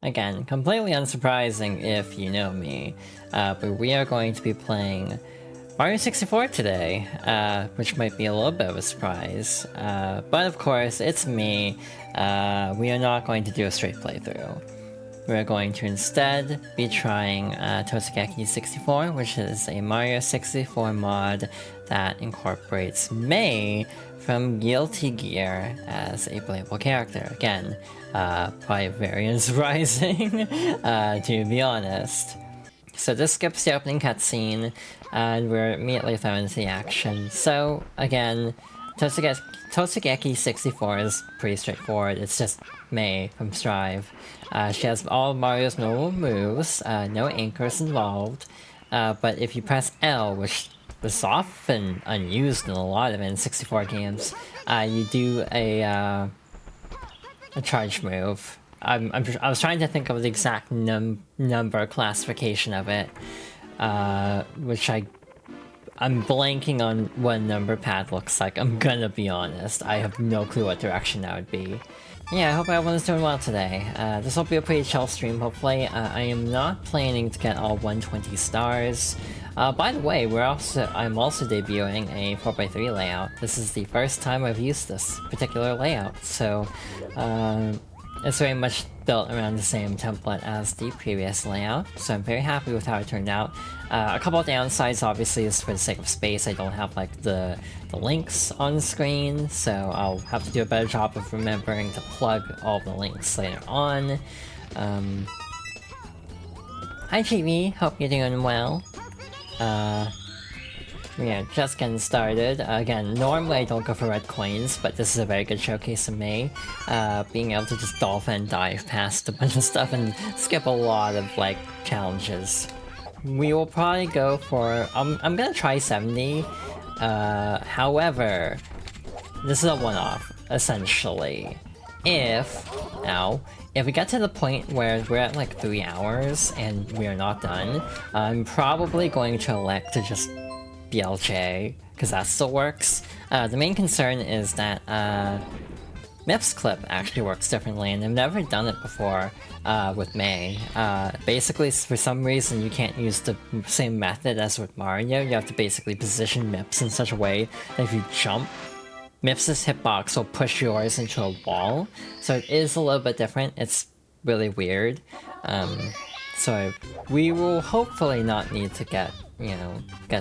Again, completely unsurprising if you know me, but we are going to be playing Mario 64 today, which might be a little bit of a surprise. But of course, it's me. We are not going to do a straight playthrough. We're going to instead be trying Totsugeki 64, which is a Mario 64 mod that incorporates May from Guilty Gear as a playable character. Again, probably very unsurprising, to be honest. So this skips the opening cutscene, and we're immediately thrown into the action. So, again, Totsugeki 64 is pretty straightforward. It's just May from Strive. She has all of Mario's normal moves, no anchors involved, but if you press L, which was often unused in a lot of N64 games, you do a charge move. I was trying to think of the exact number classification of it, which I'm blanking on what a number pad looks like. I'm gonna be honest. I have no clue what direction that would be. Yeah, I hope everyone's doing well today. This will be a pretty chill stream, hopefully. I am not planning to get all 120 stars. By the way, I'm also debuting a 4x3 layout. This is the first time I've used this particular layout, so it's very much built around the same template as the previous layout, so I'm very happy with how it turned out. A couple of downsides, obviously, is for the sake of space. I don't have like the links on the screen, so I'll have to do a better job of remembering to plug all the links later on. Hi GB, hope you're doing well. Yeah, just getting started. Again, normally I don't go for red coins, but this is a very good showcase of May. Being able to just dolphin dive past a bunch of stuff and skip a lot of, like, challenges. We will probably go for... I'm gonna try 70. However, this is a one-off, essentially. If we get to the point where we're at like 3 hours and we are not done, I'm probably going to elect to just BLJ, because that still works. The main concern is that MIPS clip actually works differently, and I've never done it before with May. Basically, for some reason, you can't use the same method as with Mario. You have to basically position MIPS in such a way that if you jump, MIPS' hitbox will push yours into a wall. So it is a little bit different. It's really weird. So we will hopefully not need to get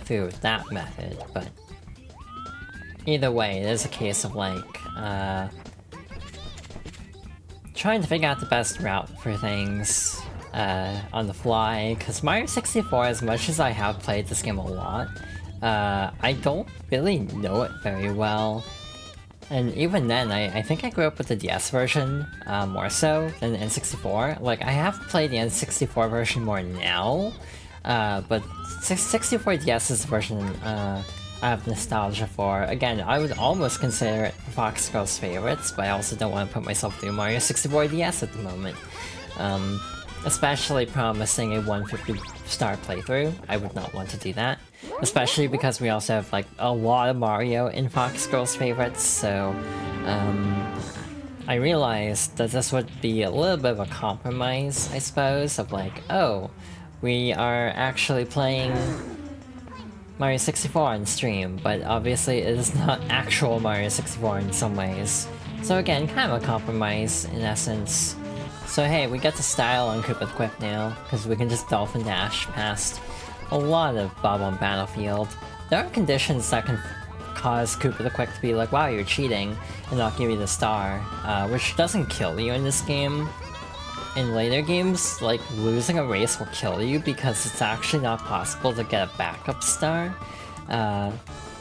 through with that method, but either way, it is a case of like, trying to figure out the best route for things on the fly, because Mario 64, as much as I have played this game a lot, I don't really know it very well. And even then, I think I grew up with the DS version more so than the N64. Like, I have played the N64 version more now, but 64 DS is the version I have nostalgia for. Again, I would almost consider it Fox Girl's favorites, but I also don't want to put myself through Mario 64 DS at the moment. Especially promising a 150-star playthrough, I would not want to do that. Especially because we also have like a lot of Mario in Fox Girl's favorites, so I realized that this would be a little bit of a compromise, I suppose, of like, oh, we are actually playing Mario 64 on stream, but obviously it is not actual Mario 64 in some ways. So again, kind of a compromise in essence. So hey, we get to style on Koopa the Quick now, because we can just dolphin dash past a lot of Bob on Battlefield. There are conditions that can cause Koopa the Quick to be like, wow, you're cheating, and not give you the star, which doesn't kill you in this game. In later games, like, losing a race will kill you because it's actually not possible to get a backup star.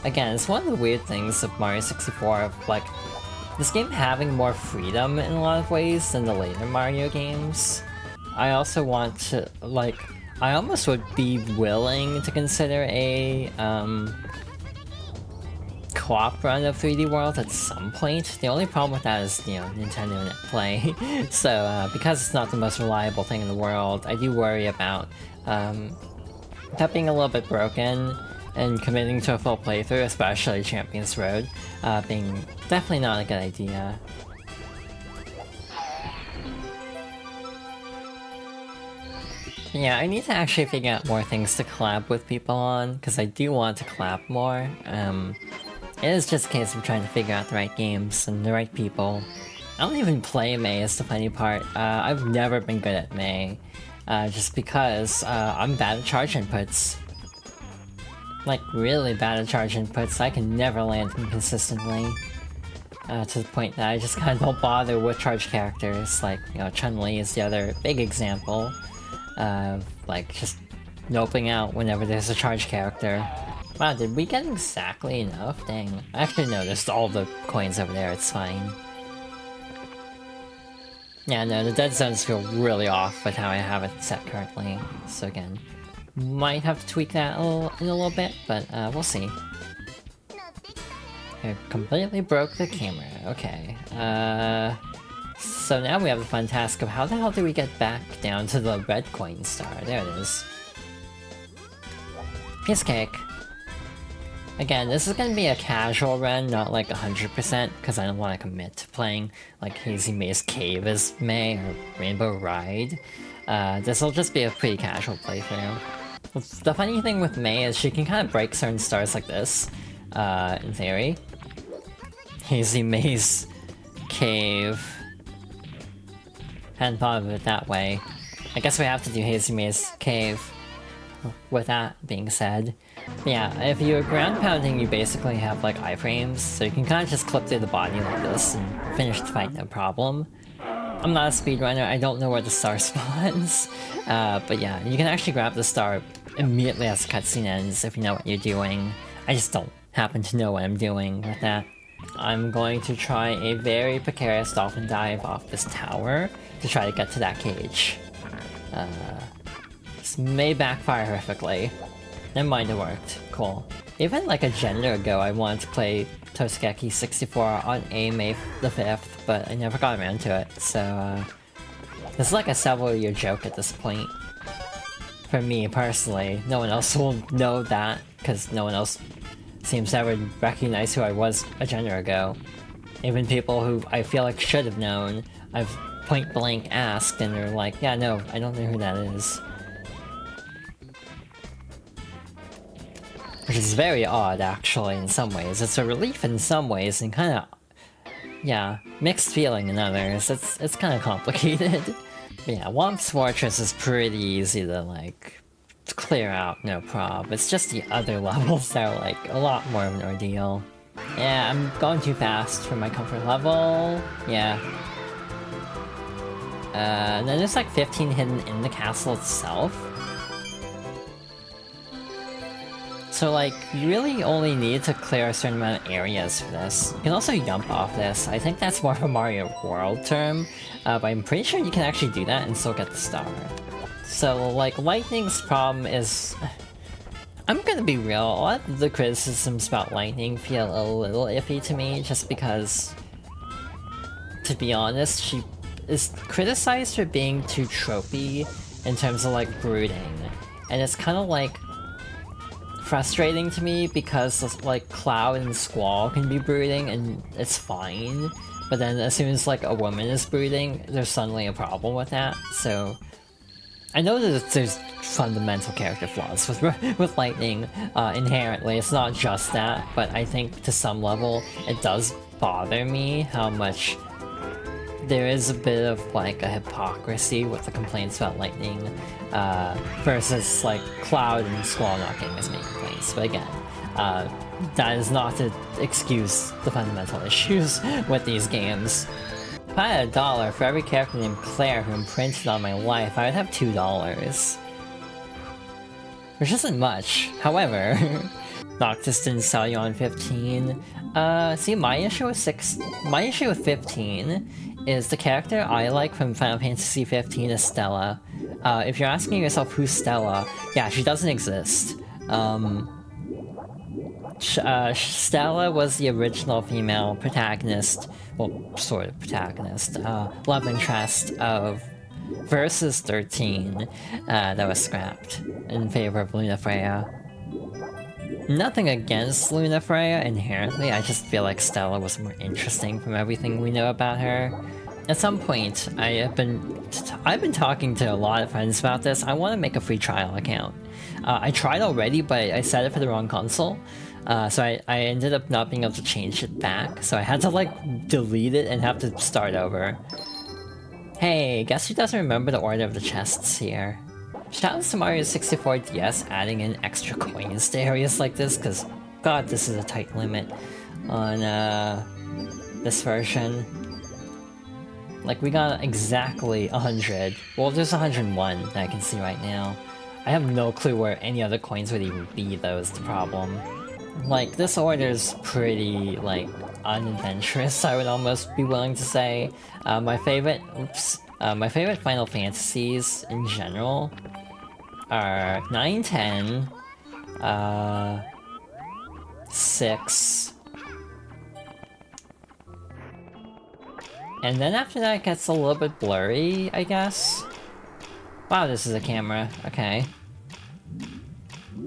Again, it's one of the weird things of Mario 64 of, like, this game having more freedom in a lot of ways than the later Mario games. I also want to, like, I almost would be willing to consider a, co-op run of 3D World at some point. The only problem with that is, Nintendo Net Play. So, because it's not the most reliable thing in the world, I do worry about, that being a little bit broken, and committing to a full playthrough, especially Champions Road, being definitely not a good idea. Yeah, I need to actually figure out more things to collab with people on, because I do want to collab more. It is just a case of trying to figure out the right games and the right people. I don't even play May is the funny part. I've never been good at May, just because I'm bad at charge inputs. Like, really bad at charge inputs. I can never land them consistently. To the point that I just kind of don't bother with charge characters. Like, you know, Chun-Li is the other big example. Like, just noping out whenever there's a charge character. Wow, did we get exactly enough? Dang. I actually noticed all the coins over there, it's fine. Yeah, no, the dead zones feel really off with how I have it set currently. So again, might have to tweak that in a little bit, but we'll see. I completely broke the camera, okay. So now we have the fun task of how the hell do we get back down to the red coin star? There it is. Piece of cake. Again, this is gonna be a casual run, not like 100%, because I don't want to commit to playing like Hazy May's Cave as May or Rainbow Ride. This will just be a pretty casual playthrough. The funny thing with May is she can kind of break certain stars like this, in theory. Hazy May's Cave. Hadn't thought of it that way. I guess we have to do Hazy May's Cave. With that being said, yeah, if you're ground pounding, you basically have like iframes, so you can kind of just clip through the body like this and finish the fight no problem. I'm not a speedrunner, I don't know where the star spawns, but yeah, you can actually grab the star immediately as the cutscene ends if you know what you're doing. I just don't happen to know what I'm doing with that. I'm going to try a very precarious dolphin dive off this tower to try to get to that cage. This may backfire horrifically. Never mind, it worked. Cool. Even like a gender ago, I wanted to play Totsugeki 64 on May the 5th, but I never got around to it, so this is like a several-year joke at this point. For me, personally. No one else will know that, because no one else seems to ever recognize who I was a gender ago. Even people who I feel like should have known, I've point-blank asked, and they're like, yeah, no, I don't know who that is. Which is very odd, actually, in some ways. It's a relief in some ways, and kind of, yeah, mixed feeling in others. It's kind of complicated. But yeah, Womp's Fortress is pretty easy to, like, clear out, no prob. It's just the other levels that are, like, a lot more of an ordeal. Yeah, I'm going too fast for my comfort level. Yeah. And then there's, like, 15 hidden in the castle itself. So, like, you really only need to clear a certain amount of areas for this. You can also jump off this. I think that's more of a Mario World term, but I'm pretty sure you can actually do that and still get the star. So, like, Lightning's problem is... I'm gonna be real, a lot of the criticisms about Lightning feel a little iffy to me, just because... To be honest, she is criticized for being too tropey in terms of, like, brooding. And it's kind of like... frustrating to me because like Cloud and Squall can be brooding and it's fine, but then as soon as like a woman is brooding, there's suddenly a problem with that. So I know that there's fundamental character flaws with Lightning inherently. It's not just that, but I think to some level it does bother me how much there is a bit of like a hypocrisy with the complaints about Lightning versus like Cloud and Squall not getting as many complaints. But again, that is not to excuse the fundamental issues with these games. If I had $1 for every character named Claire who imprinted on my life, I would have $2. Which isn't much, however. Noctis didn't sell you on 15. See, my issue with 15 is the character I like from Final Fantasy 15 is Stella. If you're asking yourself who's Stella, yeah, she doesn't exist. Stella was the original female protagonist, well, sort of protagonist, love interest of Versus 13 that was scrapped in favor of Lunafreya. Nothing against Lunafreya inherently, I just feel like Stella was more interesting from everything we know about her. at some point, I've been talking to a lot of friends about this. I want to make a free trial account. I tried already, but I set it for the wrong console. So I ended up not being able to change it back. So I had to like delete it and have to start over. Hey, guess who doesn't remember the order of the chests here? Shoutouts to Mario 64 DS adding in extra coins to areas like this, because god, this is a tight limit on this version. Like, we got exactly 100. Well, there's 101 that I can see right now. I have no clue where any other coins would even be, though, is the problem. Like, this order's pretty, like, unadventurous, I would almost be willing to say. My favorite Final Fantasies in general are 9, 10, 6, and then after that it gets a little bit blurry, I guess. Wow, this is a camera. Okay.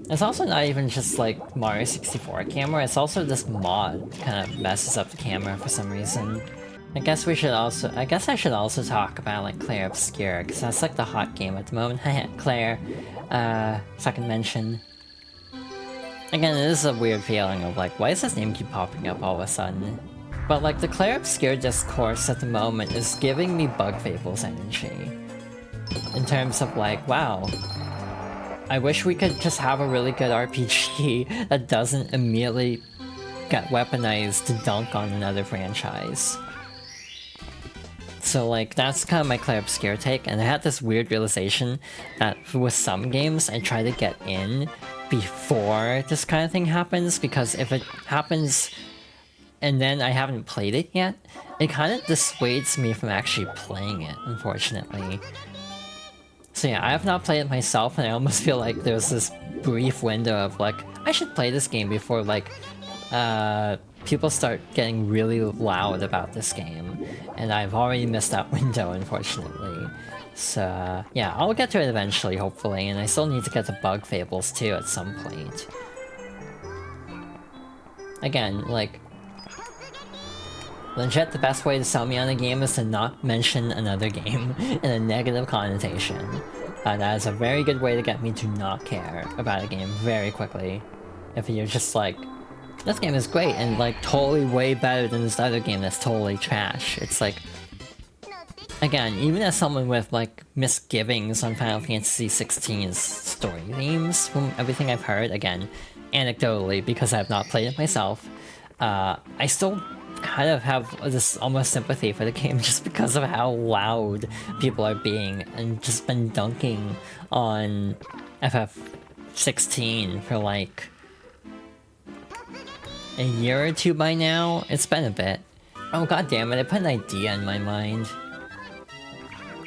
It's also not even just like Mario 64 camera, it's also this mod kind of messes up the camera for some reason. I guess I should also talk about like Claire Obscure, because that's like the hot game at the moment. Claire, second mention. Again, it is a weird feeling of like, why does this name keep popping up all of a sudden? But like the Claire Obscure discourse at the moment is giving me Bug Fables energy. In terms of like, wow, I wish we could just have a really good RPG that doesn't immediately get weaponized to dunk on another franchise. So like, that's kind of my Claire Obscure take, and I had this weird realization that with some games I try to get in before this kind of thing happens, because if it happens and then I haven't played it yet, it kind of dissuades me from actually playing it, unfortunately. So yeah, I have not played it myself, and I almost feel like there's this brief window of like, I should play this game before like, people start getting really loud about this game, and I've already missed that window, unfortunately. So yeah, I'll get to it eventually, hopefully, and I still need to get to Bug Fables too at some point. Again, like, legit the best way to sell me on a game is to not mention another game in a negative connotation. That is a very good way to get me to not care about a game very quickly. If you're just like, this game is great and like totally way better than this other game that's totally trash. It's like, again, even as someone with like misgivings on Final Fantasy XVI's story themes, from everything I've heard, again, anecdotally because I have not played it myself, I still kind of have this almost sympathy for the game just because of how loud people are being, and just been dunking on FF16 for like a year or two by now. It's been a bit. Oh god damn it, I put an idea in my mind.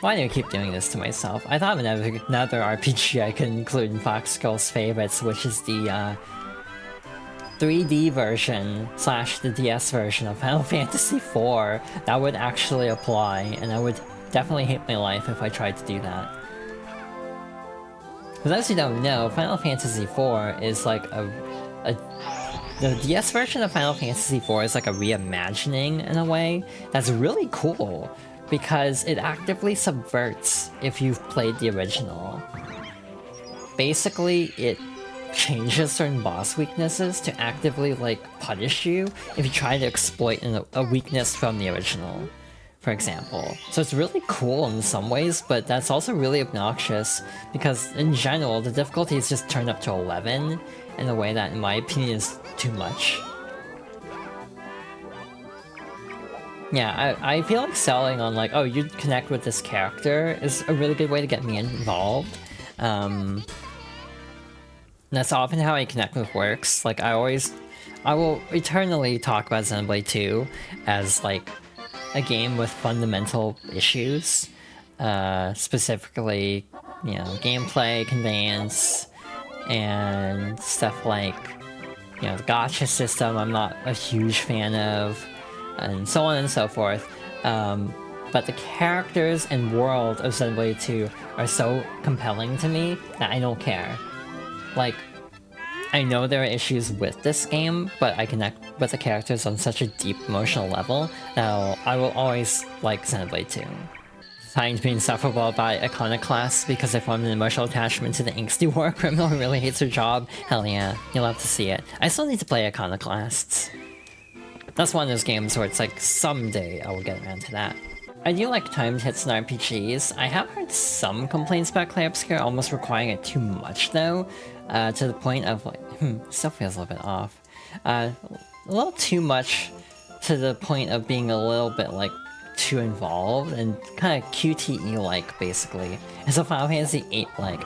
Why do I keep doing this to myself? I thought of another RPG I could include in Fox Girl's favorites, which is the 3D version / the DS version of Final Fantasy IV. That would actually apply, and I would definitely hate my life if I tried to do that. For those who don't know, Final Fantasy IV is like the DS version of Final Fantasy IV is like a reimagining in a way that's really cool, because it actively subverts if you've played the original. Basically, it changes certain boss weaknesses to actively like punish you if you try to exploit a weakness from the original, for example. So it's really cool in some ways, but that's also really obnoxious because in general the difficulty is just turned up to 11 in a way that in my opinion is too much. Yeah, I feel like selling on like, oh, you'd connect with this character is a really good way to get me involved. That's often how I connect with works. Like, I will eternally talk about Xenoblade 2 as, like, a game with fundamental issues. Specifically, you know, gameplay, conveyance, and stuff like, you know, the gacha system I'm not a huge fan of, and so on and so forth. But the characters and world of Xenoblade 2 are so compelling to me that I don't care. Like, I know there are issues with this game, but I connect with the characters on such a deep emotional level that I will always like Xenoblade 2. Time to be insufferable about Iconoclast because I formed an emotional attachment to the angsty war criminal who really hates her job. Hell yeah, you'll have to see it. I still need to play Iconoclasts. That's one of those games where it's like, someday I will get around to that. I do like timed hits in RPGs. I have heard some complaints about Clay Obscure almost requiring it too much though, to the point of like, still feels a little bit off. A little too much to the point of being a little bit like too involved and kind of QTE-like basically. It's a Final Fantasy 8 like,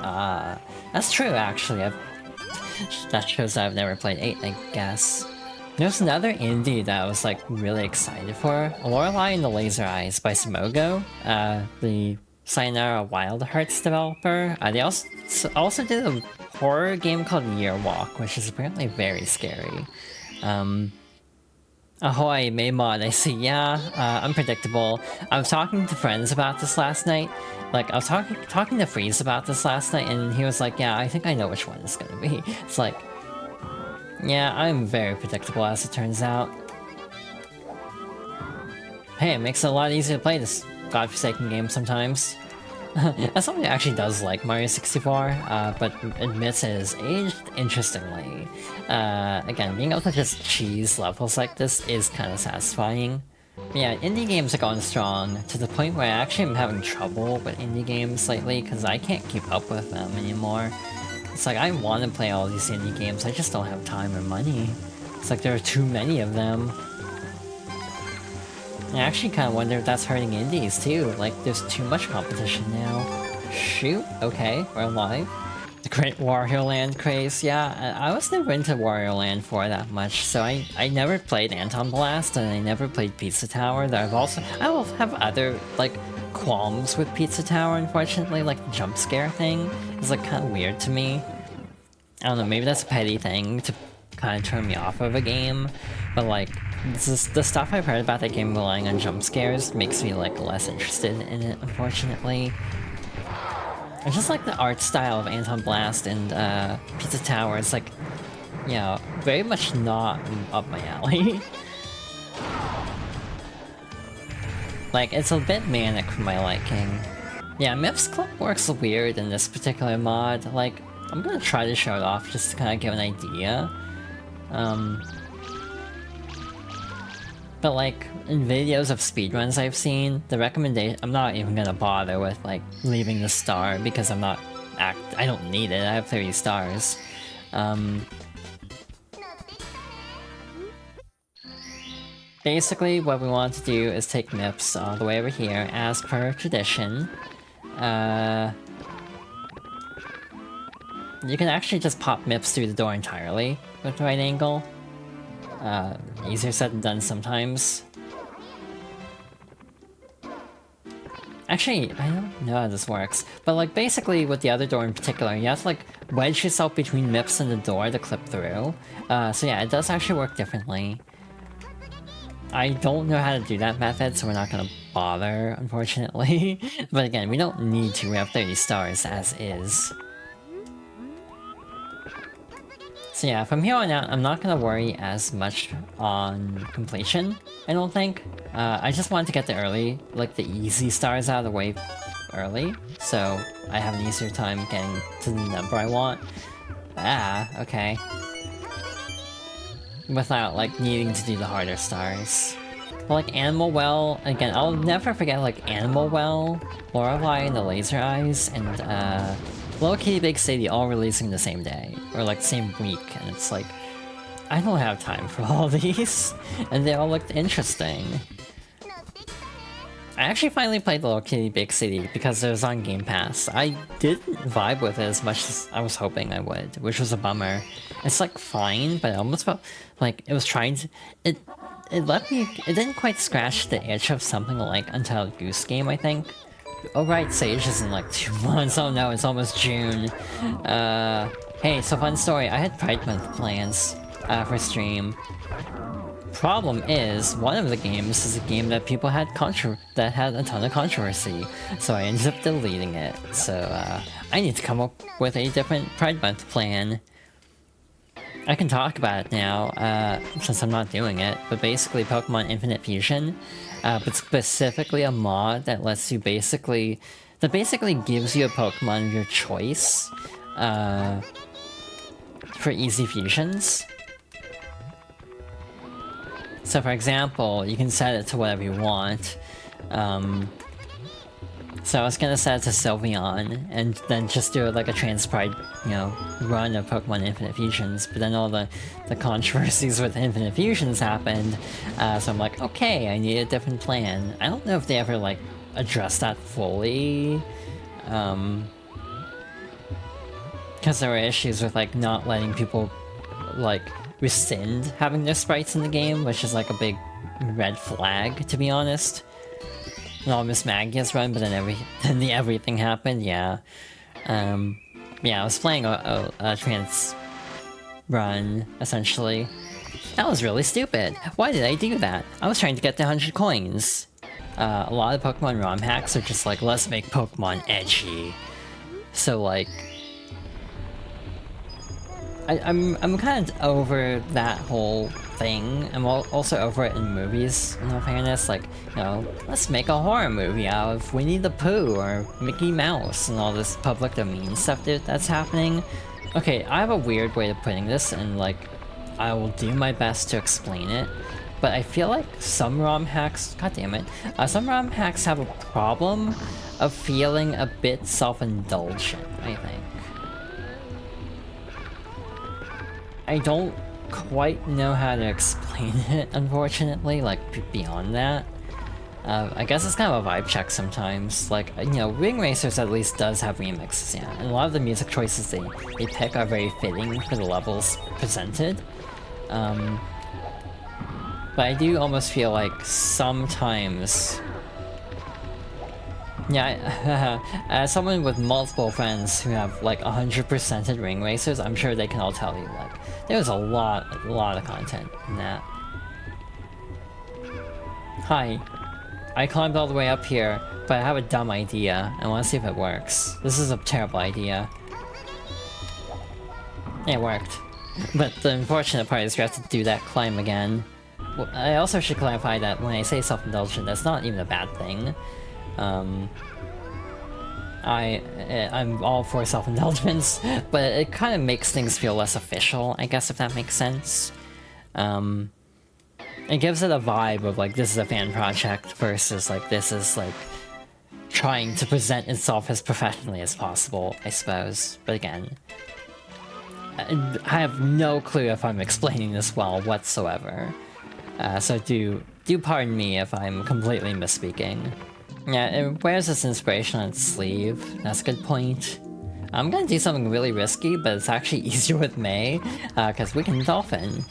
that's true actually. That shows that I've never played 8, I guess. There's another indie that I was like really excited for. Lorelei and the Laser Eyes by Simogo, the Sayonara Wild Hearts developer. They also did a horror game called Year Walk, which is apparently very scary. Ahoy, Maymod, I see, yeah, unpredictable. I was talking to friends about this last night. Like, I was talking to Freeze about this last night, and he was like, yeah, I think I know which one it's gonna be. It's like, yeah, I'm very predictable as it turns out. Hey, it makes it a lot easier to play this godforsaken game sometimes. As somebody who actually does like Mario 64, but admits it is aged interestingly. Again, being able to just cheese levels like this is kind of satisfying. But yeah, indie games are going strong, to the point where I actually am having trouble with indie games lately, because I can't keep up with them anymore. It's like, I want to play all these indie games, I just don't have time or money. It's like there are too many of them. I actually kind of wonder if that's hurting indies too, like there's too much competition now. Shoot, okay, we're alive. The Great Wario Land craze, yeah, I was never into Wario Land 4 that much, so I never played Anton Blast and I never played Pizza Tower. I will have other, like, qualms with Pizza Tower, unfortunately, like the jump scare thing is like kind of weird to me. I don't know, maybe that's a petty thing to kind of turn me off of a game, but like, the stuff I've heard about that game relying on jump scares makes me like less interested in it, unfortunately. I just like the art style of Anton Blast and Pizza Tower. It's like, you know, very much not up my alley. Like, it's a bit manic for my liking. Yeah, Mips Clip works weird in this particular mod. Like, I'm gonna try to show it off just to kind of give an idea. But like, in videos of speedruns I've seen, the recommendation— I'm not even gonna bother with like, leaving the star because I don't need it, I have 30 stars. Basically, what we want to do is take Mips all the way over here, as per tradition. You can actually just pop Mips through the door entirely with the right angle. Easier said than done sometimes. Actually, I don't know how this works, but like basically with the other door in particular, you have to like wedge yourself between Mips and the door to clip through. So yeah, it does actually work differently. I don't know how to do that method, so we're not gonna bother, unfortunately. But again, we don't need to, we have 30 stars as is. So yeah, from here on out, I'm not gonna worry as much on completion, I don't think. I just wanted to get the easy stars out of the way early, so I have an easier time getting to the number I want. Okay. Without, like, needing to do the harder stars. But, like, Animal Well, again, I'll never forget, like, Animal Well, Lorelei and the Laser Eyes, and, Hello Kitty Big City all releasing the same day, or, like, same week, and it's like, I don't have time for all these, and they all looked interesting. I actually finally played Hello Kitty Big City because it was on Game Pass. I didn't vibe with it as much as I was hoping I would, which was a bummer. It's like fine, but it almost felt like it was trying to— it didn't quite scratch the itch of something like Untitled Goose Game, I think. Oh right, Sage is in like 2 months, oh no, it's almost June. Hey, so fun story, I had Pride Month plans for stream. Problem is, one of the games is a game that people had that had a ton of controversy, so I ended up deleting it. So I need to come up with a different Pride Month plan. I can talk about it now, since I'm not doing it, but basically Pokemon Infinite Fusion, but specifically a mod that lets you basically gives you a Pokemon of your choice, for easy fusions. So for example, you can set it to whatever you want. So I was gonna set it to Sylveon, and then just do like a Transpride, you know, run of Pokemon Infinite Fusions, but then all the controversies with Infinite Fusions happened, so I'm like, okay, I need a different plan. I don't know if they ever, like, addressed that fully, because there were issues with, like, not letting people, like, rescind having their sprites in the game, which is, like, a big red flag, to be honest. All Miss Magia's run, but then everything happened, yeah. Yeah, I was playing a trans run, essentially. That was really stupid. Why did I do that? I was trying to get the 100 coins. A lot of Pokemon ROM hacks are just like, let's make Pokemon edgy. So like... I'm kind of over that whole thing. I'm also over it in movies, in all fairness. Like, you know, let's make a horror movie out of Winnie the Pooh or Mickey Mouse and all this public domain stuff that's happening. Okay, I have a weird way of putting this, and like, I will do my best to explain it. But I feel like some ROM hacks, god damn it, some ROM hacks have a problem of feeling a bit self-indulgent, I think. I don't quite know how to explain it, unfortunately, like, beyond that. I guess it's kind of a vibe check sometimes. Like, you know, Ring Racers at least does have remixes, yeah, and a lot of the music choices they pick are very fitting for the levels presented. But I do almost feel like sometimes... Yeah, as someone with multiple friends who have like 100%ed Ring Racers, I'm sure they can all tell you, like, there's a lot of content in that. Hi. I climbed all the way up here, but I have a dumb idea. I want to see if it works. This is a terrible idea. It worked. But the unfortunate part is you have to do that climb again. Well, I also should clarify that when I say self-indulgent, that's not even a bad thing. I'm all for self-indulgence, but it kind of makes things feel less official, I guess, if that makes sense. It gives it a vibe of like, this is a fan project versus like, this is like trying to present itself as professionally as possible, I suppose. But again, I have no clue if I'm explaining this well whatsoever. So do pardon me if I'm completely misspeaking. Yeah, it wears this inspiration on its sleeve. That's a good point. I'm gonna do something really risky, but it's actually easier with May, because we can Dolphin.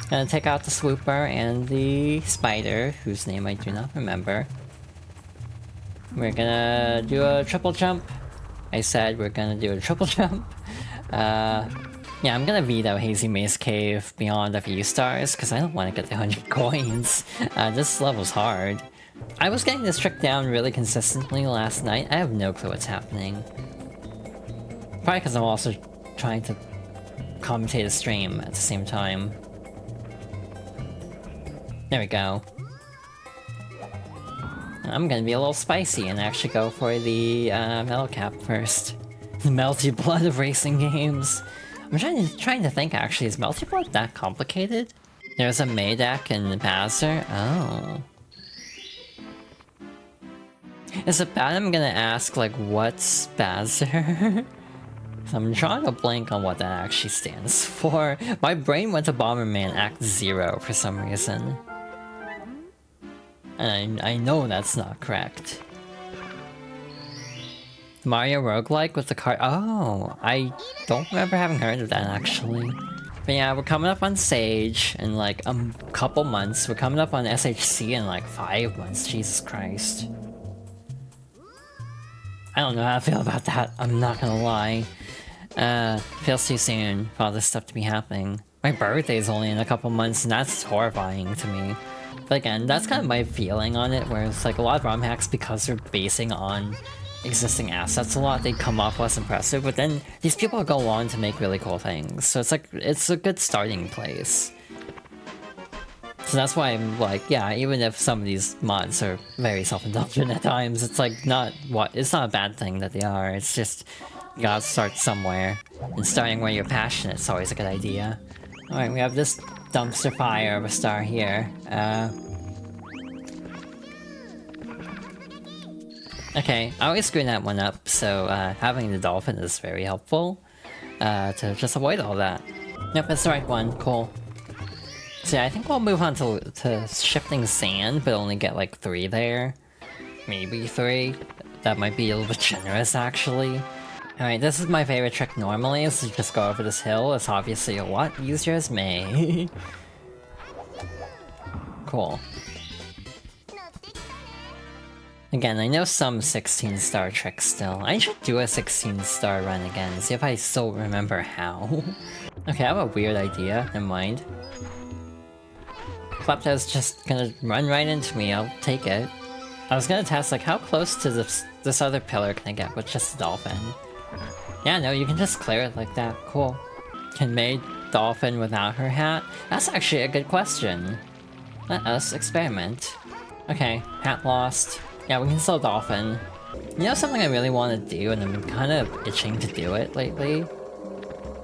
Gonna take out the Swooper and the Spider, whose name I do not remember. We're gonna do a triple jump. I said we're gonna do a triple jump. Yeah, I'm gonna veto Hazy Maze Cave beyond a few stars, because I don't want to get the 100 coins. This level's hard. I was getting this trick down really consistently last night. I have no clue what's happening. Probably because I'm also trying to commentate a stream at the same time. There we go. I'm gonna be a little spicy and actually go for the metal cap first. The Melty Blood of racing games. I'm trying to think actually, is Melty Blood that complicated? There's a Maydak and Bowser? Oh. Is it bad I'm gonna ask, like, what's Bowser? I'm drawing a blank on what that actually stands for. My brain went to Bomberman Act 0 for some reason. And I know that's not correct. Mario roguelike with the card. Oh, I don't remember having heard of that actually. But yeah, we're coming up on Sage in like a couple months. We're coming up on SHC in like 5 months. Jesus Christ. I don't know how I feel about that, I'm not gonna lie. Feels too soon for all this stuff to be happening. My birthday's only in a couple months and that's horrifying to me. But again, that's kind of my feeling on it, where it's like a lot of ROM hacks, because they're basing on existing assets a lot, they come off less impressive, but then these people go on to make really cool things. So it's like, it's a good starting place. So that's why I'm like, yeah, even if some of these mods are very self-indulgent at times, it's like it's not a bad thing that they are, it's just, you gotta start somewhere. And starting where you're passionate is always a good idea. Alright, we have this dumpster fire of a star here. Okay, I always screw that one up, so having the dolphin is very helpful to just avoid all that. Nope, that's the right one, cool. So yeah, I think we'll move on to shifting sand, but only get like 3 there. Maybe 3. That might be a little bit generous, actually. Alright, this is my favorite trick normally, is to just go over this hill. It's obviously a lot easier as May. Cool. Again, I know some 16-star tricks still. I should do a 16-star run again, see if I still remember how. Okay, I have a weird idea, never mind. Klepto's just gonna run right into me, I'll take it. I was gonna test like how close to this other pillar can I get with just a dolphin. Yeah, no, you can just clear it like that, cool. Can May dolphin without her hat? That's actually a good question. Let us experiment. Okay, hat lost. Yeah, we can still dolphin. You know something I really want to do, and I've been kind of itching to do it lately?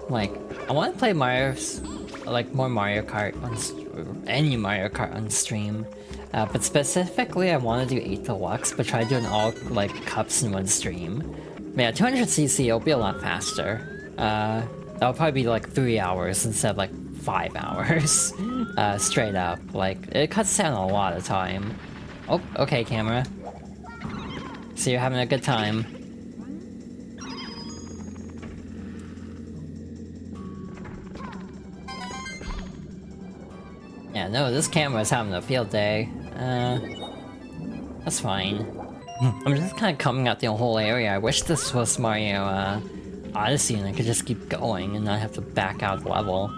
Like, I want to play more Mario Kart any Mario Kart on stream. But specifically, I want to do 8 Deluxe, but try doing all, like, cups in one stream. But yeah, 200cc, it'll be a lot faster. That'll probably be, like, 3 hours instead of, like, 5 hours. Straight up. Like, it cuts down a lot of time. Oh, okay, camera. So you're having a good time. Yeah, no, this camera's having a field day. That's fine. I'm just kind of coming out the whole area. I wish this was Mario Odyssey and I could just keep going and not have to back out the level.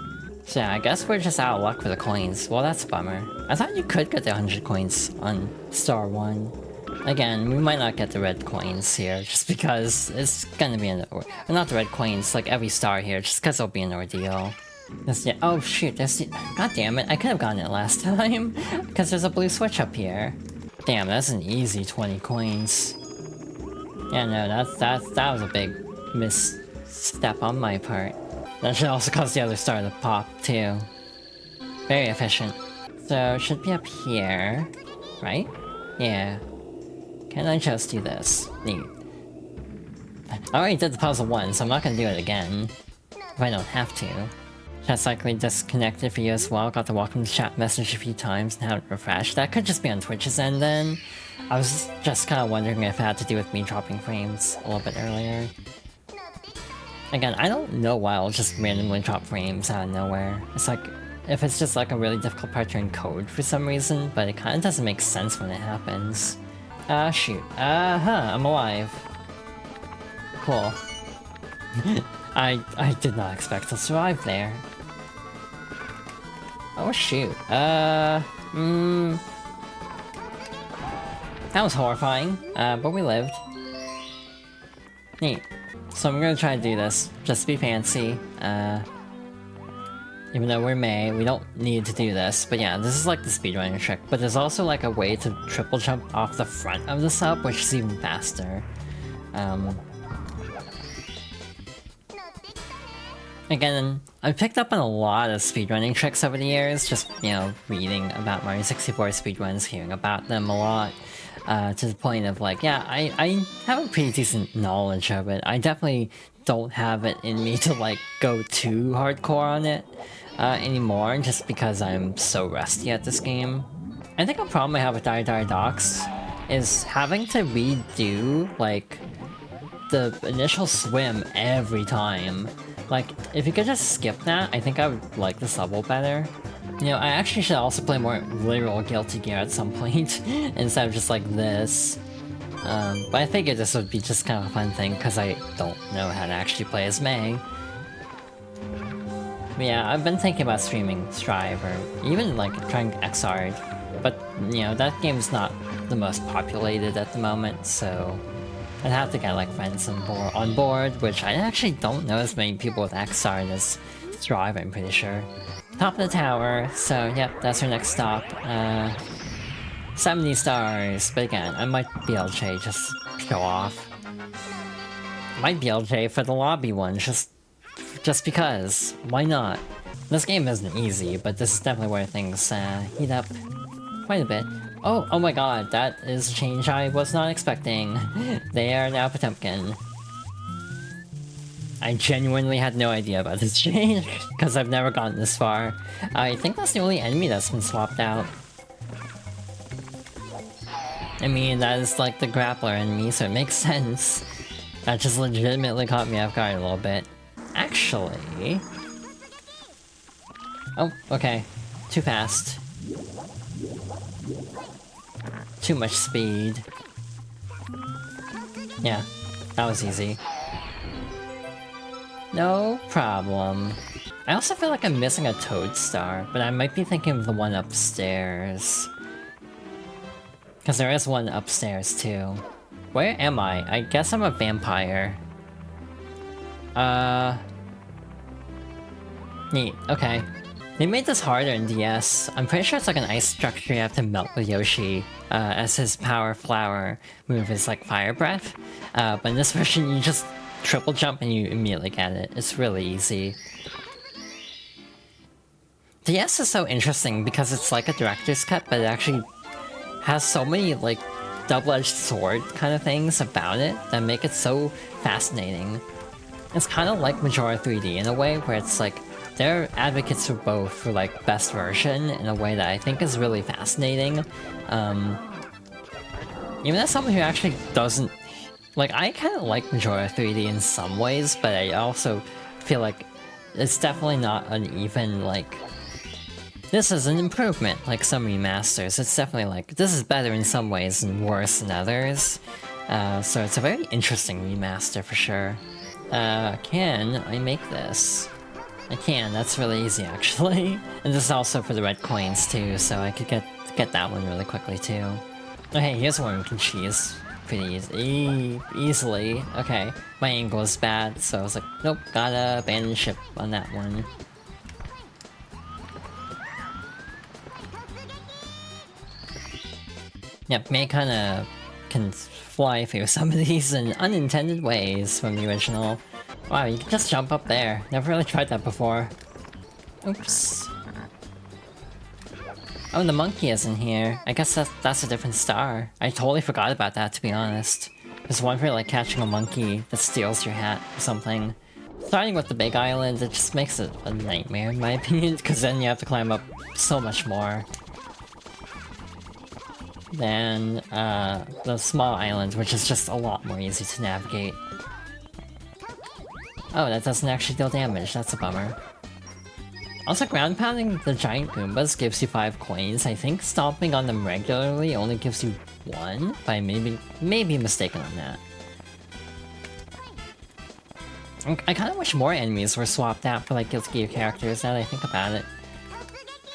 So yeah, I guess we're just out of luck for the coins. Well, that's a bummer. I thought you could get the 100 coins on Star 1. Again, we might not get the red coins here, just because it's gonna be not the red coins, like every star here, just because it'll be an ordeal. Oh shoot, god damn it, I could have gotten it last time, because there's a blue switch up here. Damn, that's an easy 20 coins. Yeah, no, that was a big misstep on my part. That should also cause the other star to pop, too. Very efficient. So, it should be up here, right? Yeah. Can I just do this? Neat. I already did the puzzle once, so I'm not gonna do it again. If I don't have to. Chat's likely disconnected for you as well. Got the welcome to chat message a few times and haven't refreshed. That could just be on Twitch's end then. I was just kind of wondering if it had to do with me dropping frames a little bit earlier. Again, I don't know why I'll just randomly drop frames out of nowhere. It's like, if it's just like a really difficult part to encode for some reason, but it kind of doesn't make sense when it happens. Shoot. I'm alive. Cool. I did not expect to survive there. Oh shoot. That was horrifying, but we lived. Neat. So I'm gonna try to do this, just to be fancy. Even though we're May, we don't need to do this. But yeah, this is like the speedrunner trick. But there's also like a way to triple jump off the front of the sub, which is even faster. Again, I've picked up on a lot of speedrunning tricks over the years, just, you know, reading about Mario 64 speedruns, hearing about them a lot, to the point of like, yeah, I have a pretty decent knowledge of it. I definitely don't have it in me to like go too hardcore on it anymore, just because I'm so rusty at this game. I think a problem I have with Dire Dire Docks is having to redo, like, the initial swim every time. Like, if you could just skip that, I think I would like this level better. You know, I actually should also play more literal Guilty Gear at some point, instead of just like this. But I figured this would be just kind of a fun thing, because I don't know how to actually play as May. But yeah, I've been thinking about streaming Strive, or even like trying XR, but you know, that game's not the most populated at the moment, so I'd have to get like friends on board, which I actually don't know as many people with X stars as Strive, I'm pretty sure. Top of the tower, so yep, that's our next stop. 70 stars, but again, I might BLJ just show off. Might BLJ for the lobby one, just because. Why not? This game isn't easy, but this is definitely where things heat up quite a bit. Oh my god, that is a change I was not expecting. They are now Potemkin. I genuinely had no idea about this change, because I've never gotten this far. I think that's the only enemy that's been swapped out. I mean, that is like the grappler enemy, so it makes sense. That just legitimately caught me off guard a little bit. Actually... Oh, okay. Too fast. Too much speed. Yeah, that was easy. No problem. I also feel like I'm missing a Toad Star, but I might be thinking of the one upstairs. Because there is one upstairs too. Where am I? I guess I'm a vampire. Neat, okay. They made this harder in DS. I'm pretty sure it's like an ice structure you have to melt with Yoshi, as his power flower move is like fire breath. But in this version you just triple jump and you immediately get it. It's really easy. DS is so interesting because it's like a director's cut, but it actually has so many like double-edged sword kind of things about it that make it so fascinating. It's kind of like Majora 3D in a way, where it's like they're advocates for both, for like best version in a way that I think is really fascinating. Even as someone who actually doesn't... Like, I kind of like Majora 3D in some ways, but I also feel like it's definitely not an even, like... This is an improvement, like some remasters. It's definitely like, this is better in some ways and worse in others. So it's a very interesting remaster for sure. Can I make this? I can, that's really easy actually. And this is also for the red coins too, so I could get that one really quickly too. Okay, here's one we can cheese. Pretty easily. Okay, my angle is bad, so I was like, nope, gotta abandon ship on that one. Yep, May kinda can fly through some of these in unintended ways from the original. Wow, you can just jump up there. Never really tried that before. Oops. Oh, the monkey isn't here. I guess that's a different star. I totally forgot about that, to be honest. There's one for like catching a monkey that steals your hat or something. Starting with the big island, it just makes it a nightmare in my opinion, because then you have to climb up so much more than the small island, which is just a lot more easy to navigate. Oh, that doesn't actually deal damage, that's a bummer. Also, ground pounding the giant Goombas gives you 5 coins. I think stomping on them regularly only gives you 1, but I may be mistaken on that. I kinda wish more enemies were swapped out for like Guilty Gear characters now that I think about it.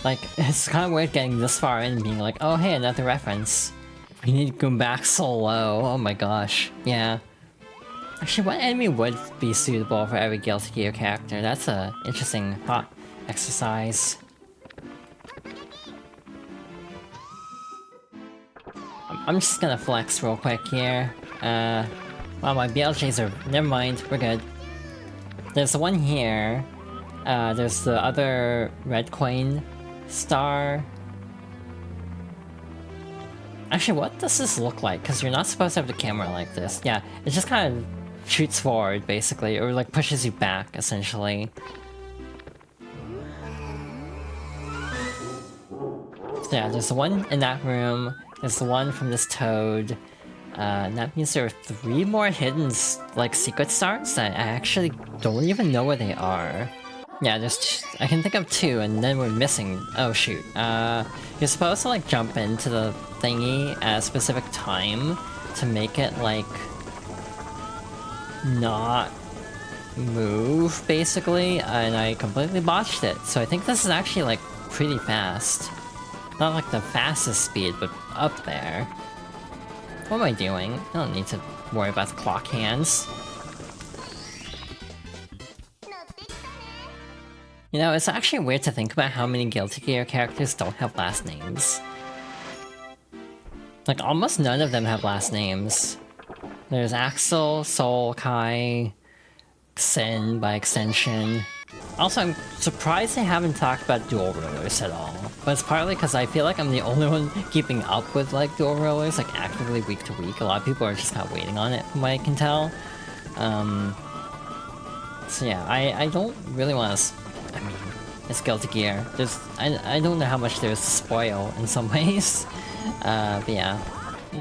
Like, it's kinda weird getting this far in and being like, oh hey, another reference. We need Goombak Solo, oh my gosh, yeah. Actually, what enemy would be suitable for every Guilty Gear character? That's a interesting thought exercise. I'm just gonna flex real quick here. Well, my BLJs are... never mind, we're good. There's the one here. There's the other red coin star. Actually, what does this look like? Because you're not supposed to have the camera like this. Yeah, it just kind of shoots forward, basically, or like pushes you back, essentially. So yeah, there's the one in that room, there's the one from this toad, and that means there are 3 more hidden, like, secret stars that I actually don't even know where they are. Yeah, there's I can think of 2, and then we're missing... oh shoot. You're supposed to, like, jump into the thingy at a specific time to make it, like, not move, basically, and I completely botched it. So I think this is actually, like, pretty fast. Not like the fastest speed, but up there. What am I doing? I don't need to worry about the clock hands. You know, it's actually weird to think about how many Guilty Gear characters don't have last names. Like, almost none of them have last names. There's Axel, Sol, Kai, Xin by extension. Also, I'm surprised they haven't talked about dual rulers at all. But it's partly because I feel like I'm the only one keeping up with, like, dual rulers, like, actively week to week. A lot of people are just kind of waiting on it, from what I can tell. So yeah, I don't really want to... I mean, it's Guilty Gear. I don't know how much there is to spoil in some ways. But yeah.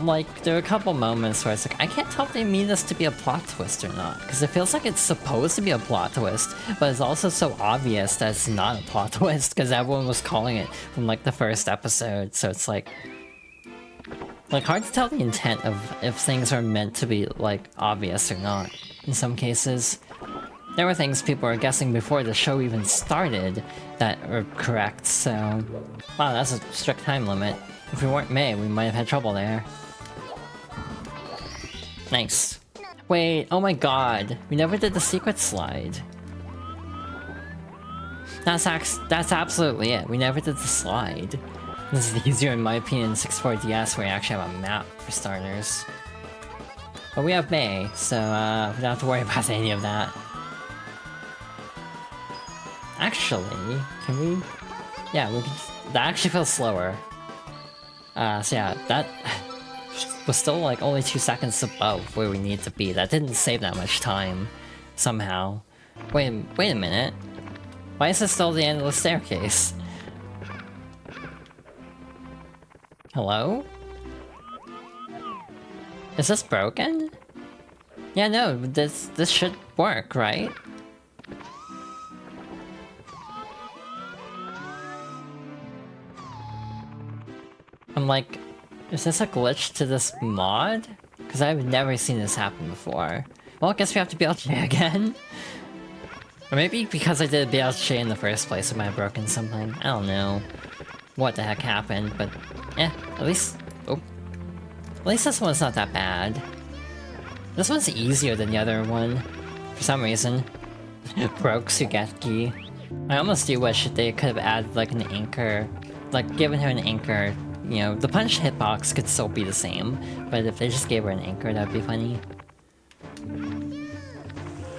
Like, there are a couple moments where it's like, I can't tell if they mean this to be a plot twist or not. Because it feels like it's supposed to be a plot twist, but it's also so obvious that it's not a plot twist, because everyone was calling it from, like, the first episode, so it's like... Like, hard to tell the intent of if things are meant to be, like, obvious or not, in some cases. There were things people were guessing before the show even started that are correct, so... Wow, that's a strict time limit. If we weren't May, we might have had trouble there. Nice. Wait, oh my god, we never did the secret slide. That's absolutely it, we never did the slide. This is easier in my opinion in 64DS where you actually have a map for starters. But we have May, so we don't have to worry about any of that. Actually, can we... Yeah, we can... That actually feels slower. So yeah, that was still like only 2 seconds above where we need to be. That didn't save that much time, somehow. Wait a minute. Why is this still the end of the staircase? Hello? Is this broken? Yeah, no, this should work, right? I'm like, is this a glitch to this mod? Because I've never seen this happen before. Well, I guess we have to BLJ again. Or maybe because I did BLJ in the first place, it might have broken something. I don't know what the heck happened, but yeah, at least... Oh. At least this one's not that bad. This one's easier than the other one, for some reason. Broke Sugeki. I almost do wish they could have added like an anchor, like given her an anchor. You know, the punch hitbox could still be the same, but if they just gave her an anchor, that'd be funny.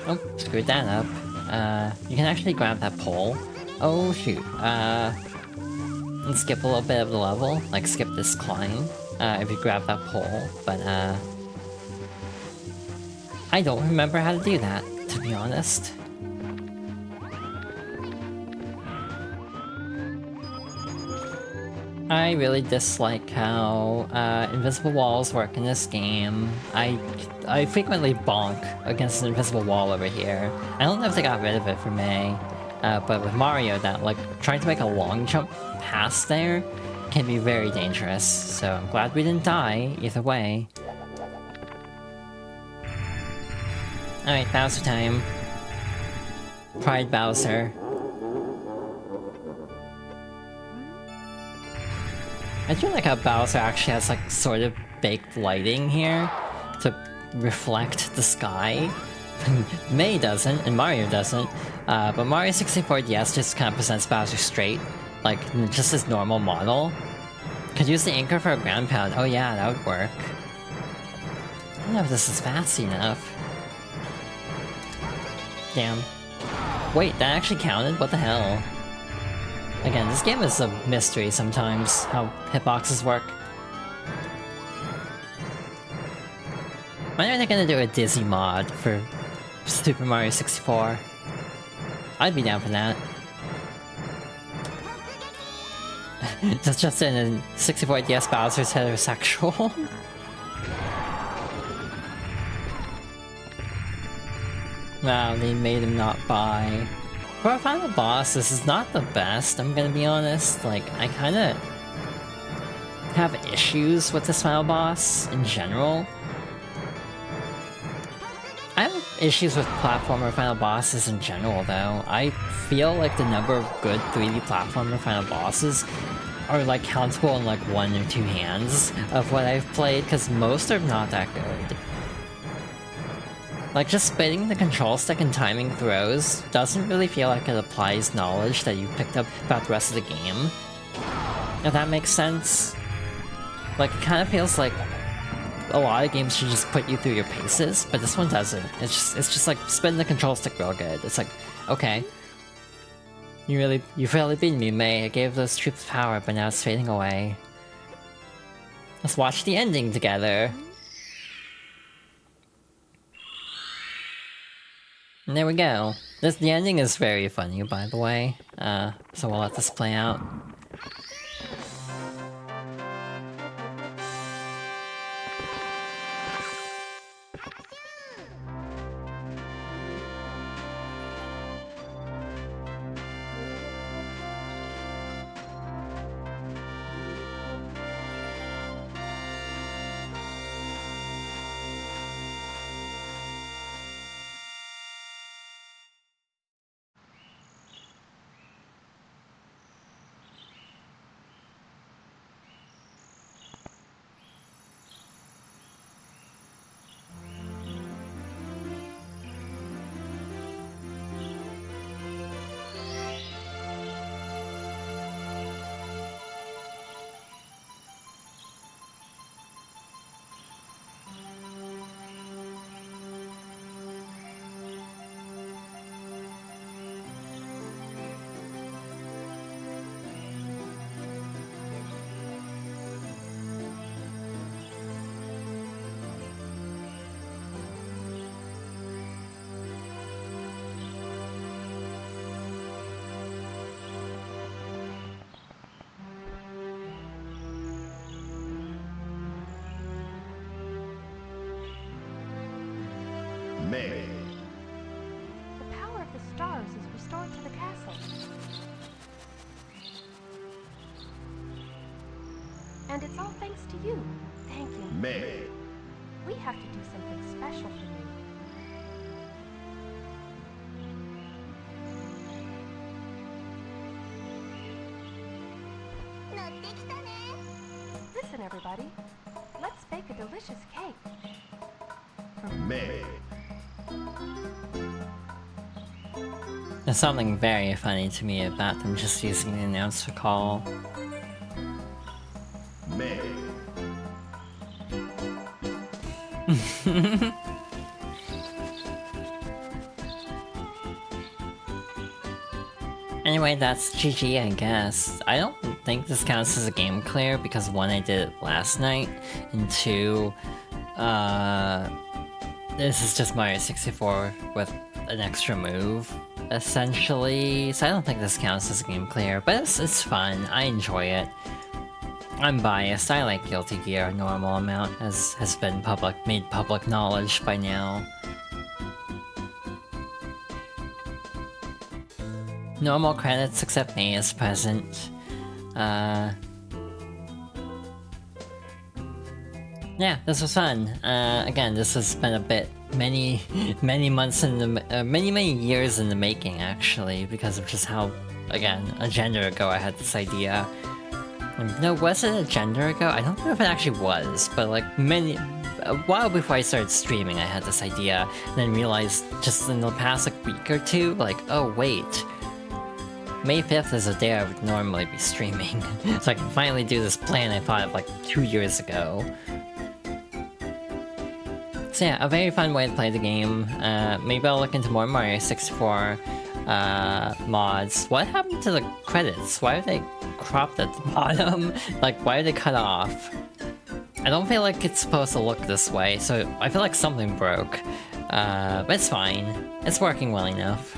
Oh, screwed that up. You can actually grab that pole. Oh shoot, and skip a little bit of the level, like skip this climb, if you grab that pole, but I don't remember how to do that, to be honest. I really dislike how invisible walls work in this game. I frequently bonk against an invisible wall over here. I don't know if they got rid of it for May, but with Mario, that like trying to make a long jump past there can be very dangerous. So I'm glad we didn't die either way. Alright, Bowser time. Pride Bowser. I do like how Bowser actually has like sort of baked lighting here to reflect the sky. May doesn't, and Mario doesn't, but Mario 64 DS just kind of presents Bowser straight, like just his normal model. Could use the anchor for a ground pound. Oh yeah, that would work. I don't know if this is fast enough. Damn. Wait, that actually counted? What the hell? Again, this game is a mystery sometimes, how hitboxes work. When are they gonna do a Dizzy mod for Super Mario 64? I'd be down for that. That's just in a 64 DS Bowser's heterosexual. Wow, they made him not bi. For a final boss, this is not the best, I'm gonna be honest. Like, I kinda have issues with this final boss in general. I have issues with platformer final bosses in general, though. I feel like the number of good 3D platformer final bosses are like countable in like 1 or 2 hands of what I've played, because most are not that good. Like, just spinning the control stick and timing throws doesn't really feel like it applies knowledge that you picked up about the rest of the game. If that makes sense. Like, it kind of feels like a lot of games should just put you through your paces, but this one doesn't. It's just like spinning the control stick real good. It's like, okay. You really beat me, May. I gave those troops power, but now it's fading away. Let's watch the ending together. And there we go. The ending is very funny, by the way. So we'll let this play out. May. The power of the stars is restored to the castle. And it's all thanks to you. Thank you. May. We have to do something special for you. Listen, everybody. Let's bake a delicious cake. May. There's something very funny to me about them just using the announcer call. May. Anyway, that's GG, I guess. I don't think this counts as a game clear because one, I did it last night, and two, this is just Mario 64 with an extra move, essentially. So I don't think this counts as a game clear, but it's fun. I enjoy it. I'm biased. I like Guilty Gear a normal amount, as has been made public knowledge by now. Normal credits except May is present. Yeah, this was fun. Again, this has been a bit many months in the many years in the making, actually, because of just how, again, a gender ago I had this idea. No, was it a gender ago? I don't know if it actually was, but like a while before I started streaming, I had this idea, and then realized just in the past like week or two, like, oh wait, May 5th is a day I would normally be streaming, so I can finally do this plan I thought of like 2 years ago. So yeah, a very fun way to play the game. Maybe I'll look into more Mario 64 mods. What happened to the credits? Why are they cropped at the bottom? Like, why are they cut off? I don't feel like it's supposed to look this way, so I feel like something broke. But it's fine. It's working well enough.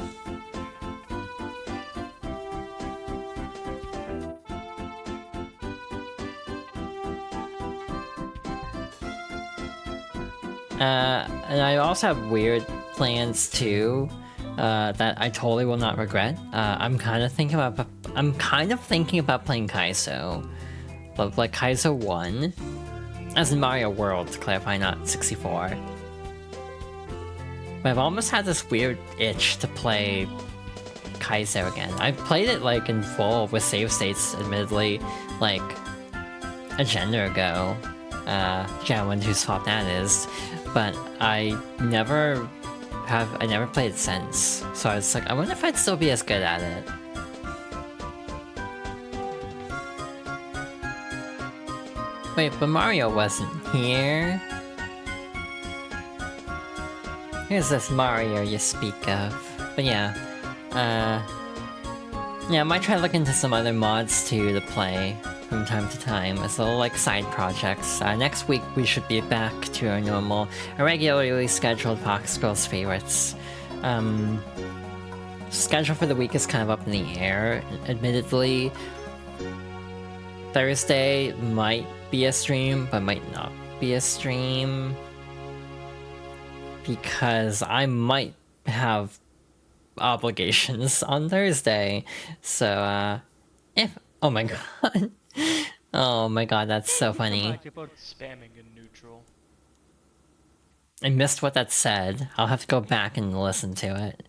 And I also have weird plans too, that I totally will not regret. I'm kind of thinking about playing Kaizo, but like Kaizo 1, as in Mario World, to clarify, not 64. But I've almost had this weird itch to play Kaizo again. I played it like in full with save states, admittedly, like a gender ago. Yeah, when whose fault that is. But I never I never played it since. So I was like, I wonder if I'd still be as good at it. Wait, but Mario wasn't here. Here's this Mario you speak of. But yeah, yeah, I might try to look into some other mods too to play from time to time as little like side projects. Next week we should be back to our regularly scheduled Fox Girls favorites. Schedule for the week is kind of up in the air, admittedly. Thursday might be a stream, but might not be a stream. Because I might have obligations on Thursday. So, if... Oh my god. Oh my god, that's so funny. About spamming in neutral. I missed what that said. I'll have to go back and listen to it.